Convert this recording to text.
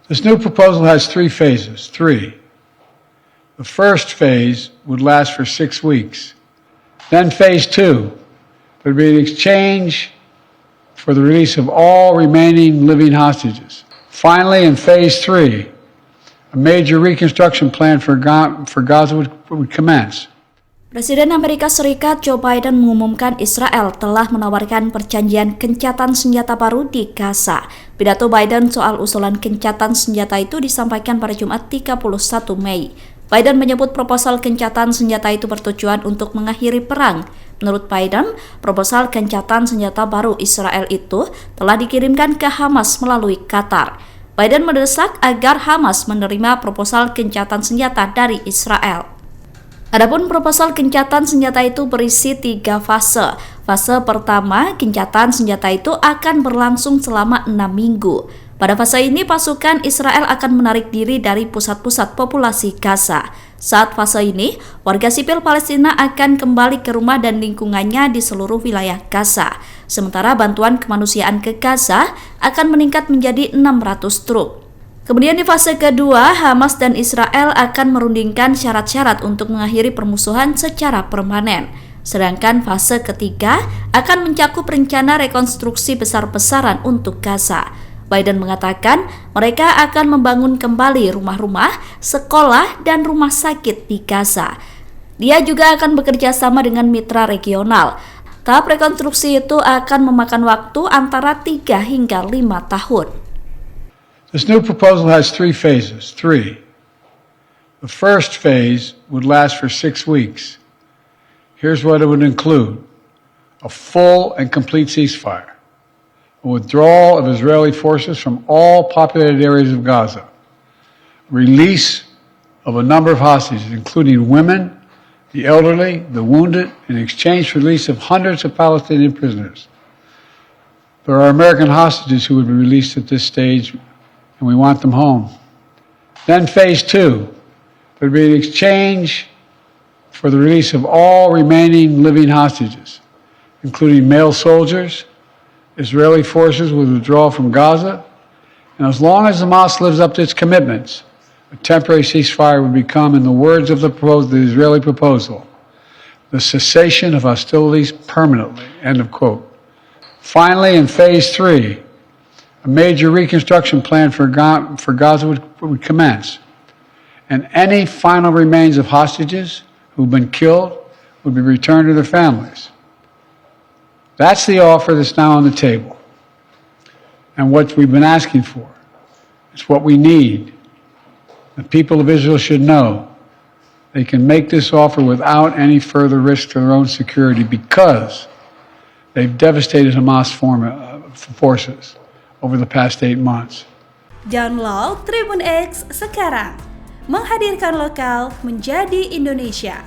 This new proposal has three phases. The first phase would last for 6 weeks. Then phase 2 would be an exchange for the release of all remaining living hostages. Finally, in phase 3, a major reconstruction plan for Gaza would commence. Presiden Amerika Serikat Joe Biden mengumumkan Israel telah menawarkan perjanjian gencatan senjata baru di Gaza. Pidato Biden soal usulan gencatan senjata itu disampaikan pada Jumat 31 Mei. Biden menyebut proposal gencatan senjata itu bertujuan untuk mengakhiri perang. Menurut Biden, proposal gencatan senjata baru Israel itu telah dikirimkan ke Hamas melalui Qatar. Biden mendesak agar Hamas menerima proposal gencatan senjata dari Israel. Adapun proposal gencatan senjata itu berisi 3 fase. Fase pertama, gencatan senjata itu akan berlangsung selama 6 minggu. Pada fase ini, pasukan Israel akan menarik diri dari pusat-pusat populasi Gaza. Saat fase ini, warga sipil Palestina akan kembali ke rumah dan lingkungannya di seluruh wilayah Gaza. Sementara bantuan kemanusiaan ke Gaza akan meningkat menjadi 600 truk. Kemudian di fase kedua, Hamas dan Israel akan merundingkan syarat-syarat untuk mengakhiri permusuhan secara permanen. Sedangkan fase ketiga akan mencakup rencana rekonstruksi besar-besaran untuk Gaza. Biden mengatakan mereka akan membangun kembali rumah-rumah, sekolah, dan rumah sakit di Gaza. Dia juga akan bekerja sama dengan mitra regional. Tahap rekonstruksi itu akan memakan waktu antara 3 hingga 5 tahun. This new proposal has 3 phases. The first phase would last for 6 weeks. Here's what it would include: a full and complete ceasefire, a withdrawal of Israeli forces from all populated areas of Gaza, release of a number of hostages, including women, the elderly, the wounded, in exchange for release of hundreds of Palestinian prisoners. There are American hostages who would be released at this stage, and we want them home. Then phase 2 would be an exchange for the release of all remaining living hostages, including male soldiers. Israeli forces would withdraw from Gaza, and as long as Hamas lives up to its commitments, a temporary ceasefire would become, in the words of the Israeli proposal, the cessation of hostilities permanently, end of quote. Finally, in phase 3, a major reconstruction plan for Gaza would commence, and any final remains of hostages who've been killed would be returned to their families. That's the offer that's now on the table, and what we've been asking for. It's what we need. The people of Israel should know they can make this offer without any further risk to their own security because they've devastated Hamas forces over the past 8 months. Download Tribun X sekarang, menghadirkan lokal menjadi Indonesia.